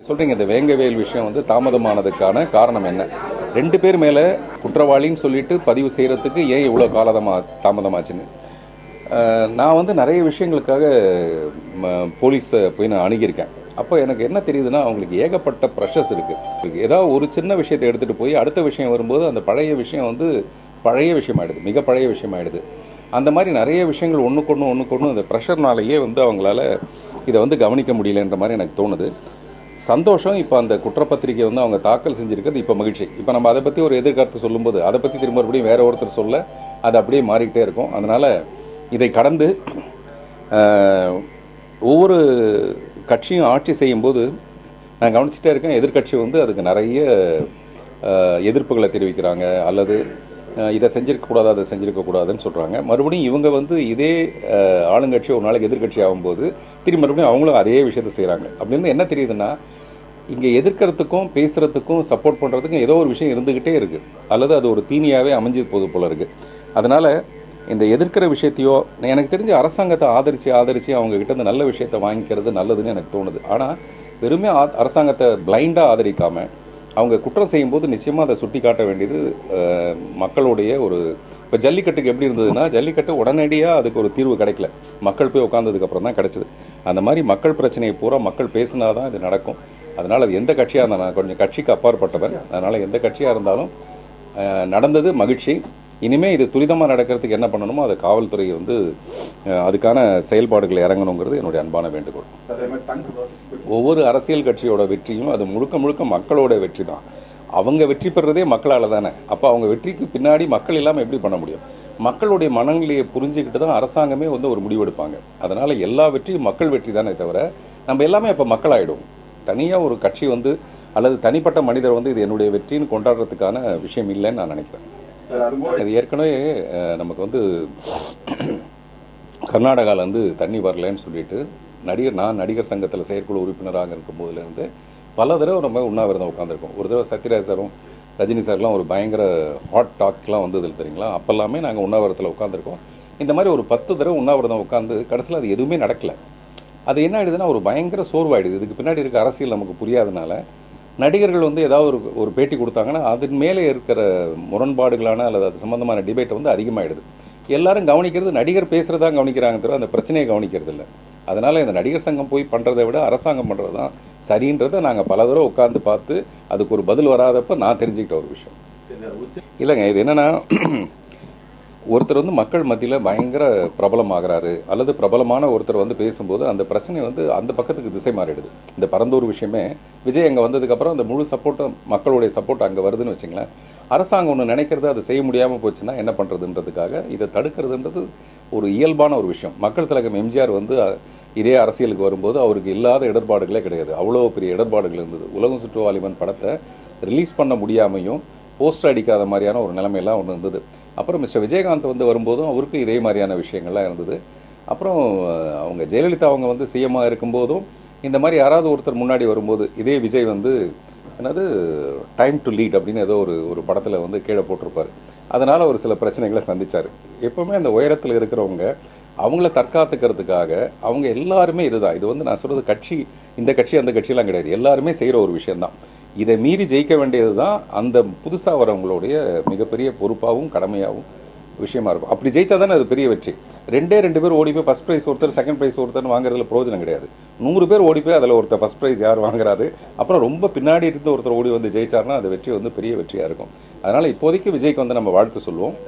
சொல்றீங்க இந்த வேங்கவேல் விஷயம் தாமதமானதுக்கான காரணம் என்ன? 2 பேர் மேல குற்றவாளின்னு சொல்லிட்டு பதிவு செய்யறதுக்கு ஏன் இவ்வளவு தாமதமாச்சுன்னு நான் நிறைய விஷயங்களுக்காக போலீஸ் போய் நான் அணுகியிருக்கேன். அப்போ எனக்கு என்ன தெரியுதுன்னா, அவங்களுக்கு ஏகப்பட்ட ப்ரெஷர்ஸ் இருக்கு. ஏதாவது ஒரு சின்ன விஷயத்தை எடுத்துட்டு போய் அடுத்த விஷயம் வரும்போது அந்த பழைய விஷயம் பழைய விஷயமாயிடுது, மிக பழைய விஷயமாயிடுது. அந்த மாதிரி நிறைய விஷயங்கள் ஒன்றுக்கொன்று அந்த ப்ரெஷர்னாலேயே அவங்களால இதை கவனிக்க முடியலன்ற மாதிரி எனக்கு தோணுது. சந்தோஷம். இப்போ அந்த குற்றப்பத்திரிகை அவங்க தாக்கல் செஞ்சிருக்கிறது இப்போ மகிழ்ச்சி. இப்போ நம்ம அதை பற்றி ஒரு எதிர்கருத்து சொல்லும்போது அதை பற்றி திரும்ப மறுபடியும் வேற ஒருத்தர் சொல்ல அது அப்படியே மாறிக்கிட்டே இருக்கும். அதனால இதை கடந்து ஒவ்வொரு கட்சியும் ஆட்சி செய்யும்போது நான் கவனிச்சுட்டே இருக்கேன், எதிர்கட்சி அதுக்கு நிறைய எதிர்ப்புகளை தெரிவிக்கிறாங்க, அல்லது இதை செஞ்சிருக்கக்கூடாது அதை செஞ்சிருக்கக்கூடாதுன்னு சொல்கிறாங்க. மறுபடியும் இவங்க இதே ஆளுங்கட்சி ஒரு நாளைக்கு எதிர்கட்சி ஆகும்போது திரும்பி மறுபடியும் அவங்களும் அதே விஷயத்தை செய்கிறாங்க. அப்படின்னு என்ன தெரியுதுன்னா, இங்கே எதிர்க்கிறதுக்கும் பேசுகிறதுக்கும் சப்போர்ட் பண்ணுறதுக்கும் ஏதோ ஒரு விஷயம் இருந்துக்கிட்டே இருக்குது, அல்லது அது ஒரு தீனியாகவே அமைஞ்சு போது போல இருக்குது. அதனால் இந்த எதிர்க்கிற விஷயத்தையோ எனக்கு தெரிஞ்ச அரசாங்கத்தை ஆதரித்து அவங்ககிட்ட நல்ல விஷயத்தை வாங்கிக்கிறது நல்லதுன்னு எனக்கு தோணுது. ஆனால் வெறுமே அரசாங்கத்தை பிளைண்டாக ஆதரிக்காமல் அவங்க குற்றம் செய்யும்போது நிச்சயமாக அதை சுட்டி காட்ட வேண்டியது மக்களுடைய இப்போ ஜல்லிக்கட்டுக்கு எப்படி இருந்ததுன்னா, ஜல்லிக்கட்டு உடனடியாக அதுக்கு ஒரு தீர்வு கிடைக்கல, மக்கள் போய் உட்காந்ததுக்கப்புறம் தான் கிடைச்சது. அந்த மாதிரி மக்கள் பிரச்சனையை பூரா மக்கள் பேசினாதான் இது நடக்கும். அதனால் அது எந்த கட்சியாக இருந்தாலும், நான் கொஞ்சம் கட்சிக்கு அப்பாற்பட்டவன், அதனால் எந்த கட்சியாக இருந்தாலும் நடந்தது மகிழ்ச்சி. இனிமேல் இது துரிதமாக நடக்கிறதுக்கு என்ன பண்ணணுமோ அதை காவல்துறை அதுக்கான செயல்பாடுகளை இறங்கணுங்கிறது என்னுடைய அன்பான வேண்டுகோள். ஒவ்வொரு அரசியல் கட்சியோட வெற்றியும் அது முழுக்க முழுக்க மக்களோட வெற்றி தான். அவங்க வெற்றி பெறதே மக்களால் தானே. அப்போ அவங்க வெற்றிக்கு பின்னாடி மக்கள் இல்லாமல் எப்படி பண்ண முடியும்? மக்களுடைய மனநிலையை புரிஞ்சுக்கிட்டு தான் அரசாங்கமே ஒரு முடிவெடுப்பாங்க. அதனால் எல்லா வெற்றியும் மக்கள் வெற்றி தானே தவிர நம்ம எல்லாமே இப்போ மக்களாயிடும். தனியாக ஒரு கட்சி அல்லது தனிப்பட்ட மனிதர் இது என்னுடைய வெற்றின்னு கொண்டாடுறதுக்கான விஷயம் இல்லைன்னு நான் நினைக்கிறேன். இது ஏற்கனவே நமக்கு கர்நாடகாவில் தண்ணி வரலன்னு சொல்லிட்டு நான் நடிகர் சங்கத்தில் செயற்குழு உறுப்பினராக இருக்கும் போதுலேருந்து பல தடவை நம்ம உண்ணாவிரதம் உட்காந்துருக்கோம். ஒரு தடவை சத்யராஜ் சாரும் ரஜினி சார்லாம் ஒரு பயங்கர ஹாட் டாக்லாம் வந்தது தெரியுங்களா, அப்போல்லாமே நாங்கள் உண்ணாவிரதத்தில் உட்காந்துருக்கோம். இந்த மாதிரி ஒரு 10 தடவை உண்ணாவிரதம் உட்காந்து கடைசியில் அது எதுவுமே நடக்கலை. அது என்ன ஆயிடுதுன்னா, ஒரு பயங்கர சோர்வாயிடுது. இதுக்கு பின்னாடி இருக்க அரசியல் நமக்கு புரியாதனால நடிகர்கள் ஏதாவது ஒரு பேட்டி கொடுத்தாங்கன்னா அதன் மேலே இருக்கிற முரண்பாடுகளான அல்லது அது சம்பந்தமான டிபேட் அதிகமாகிடுது. எல்லாரும் கவனிக்கிறது நடிகர் பேசுறதா கவனிக்கிறாங்க தவிர அந்த பிரச்சனையை கவனிக்கிறது இல்லை. அதனால இந்த நடிகர் சங்கம் போய் பண்றதை விட அரசாங்கம் பண்றது தான் சரின்றதை நாங்கள் பல தடவை உட்கார்ந்து பார்த்து அதுக்கு ஒரு பதில் வராதப்ப நான் தெரிஞ்சுக்கிட்ட ஒரு விஷயம். இல்லைங்க, இது என்னன்னா, ஒருத்தர் மக்கள் மத்தியில் பயங்கர பிரபலமாகிறாரு, அல்லது பிரபலமான ஒருத்தர் பேசும்போது அந்த பிரச்சனை அந்த பக்கத்துக்கு திசை மாறிடுது. இந்த பரந்தூர் விஷயமே விஜய் அங்கே வந்ததுக்கப்புறம் அந்த முழு சப்போர்ட்டும் மக்களுடைய சப்போர்ட் அங்கே வருதுன்னு வச்சுங்களேன். அரசாங்கம் ஒன்று நினைக்கிறது அதை செய்ய முடியாமல் போச்சுன்னா என்ன பண்ணுறதுன்றதுக்காக இதை தடுக்கிறதுன்றது ஒரு இயல்பான ஒரு விஷயம். மக்கள் திலகம் எம்ஜிஆர் இதே அரசியலுக்கு வரும்போது அவருக்கு இல்லாத இடர்பாடுகளே கிடையாது. அவ்வளோ பெரிய இடர்பாடுகள் இருந்தது. உலகம் சுற்றுவாலிபன் படத்தை ரிலீஸ் பண்ண முடியாமையும் போஸ்டர் அடிக்காத மாதிரியான ஒரு நிலைமையெல்லாம் ஒன்று இருந்தது. அப்புறம் மிஸ்டர் விஜயகாந்த் வரும்போதும் அவருக்கு இதே மாதிரியான விஷயங்கள்லாம் இருந்தது. அப்புறம் அவங்க ஜெயலலிதா அவங்க சிஎம்மாக இருக்கும்போதும் இந்த மாதிரி யாராவது ஒருத்தர் முன்னாடி வரும்போது இதே விஜய் என்னது டைம் டு லீட் அப்படின்னு ஏதோ ஒரு படத்தில் கீழே போட்டிருப்பாரு. அதனால் ஒரு சில பிரச்சனைகளை சந்திச்சார். எப்பவுமே அந்த உயரத்தில் இருக்கிறவங்க அவங்கள தற்காத்துக்கிறதுக்காக அவங்க எல்லாருமே இதுதான். இது நான் சொல்றது கட்சி, இந்த கட்சி அந்த கட்சியெல்லாம் கிடையாது, எல்லாருமே செய்கிற ஒரு விஷயம்தான். இதை மீறி ஜெயிக்க வேண்டியது தான் அந்த புதுசாக வரவங்களுடைய மிகப்பெரிய பொறுப்பாகவும் கடமையாகவும் விஷயமா இருக்கும். அப்படி ஜெயிச்சா தானே அது பெரிய வெற்றி. 2 பேர் ஓடி போய் ஃபர்ஸ்ட் ப்ரைஸ் ஒருத்தர் செகண்ட் ப்ரைஸ் ஒருத்தர் வாங்குறதுல பிரயோஜனம் கிடையாது. 100 பேர் ஓடி போய் அதில் ஒருத்தர் ஃபர்ஸ்ட் ப்ரைஸ் யார் வாங்குறாரு, அப்புறம் ரொம்ப பின்னாடி இருந்து ஒருத்தர் ஓடி ஜெயிச்சாருன்னா அது வெற்றி பெரிய வெற்றியாக இருக்கும். அதனால இப்போதைக்கு விஜய்க்கு நம்ம வாழ்த்து சொல்லுவோம்.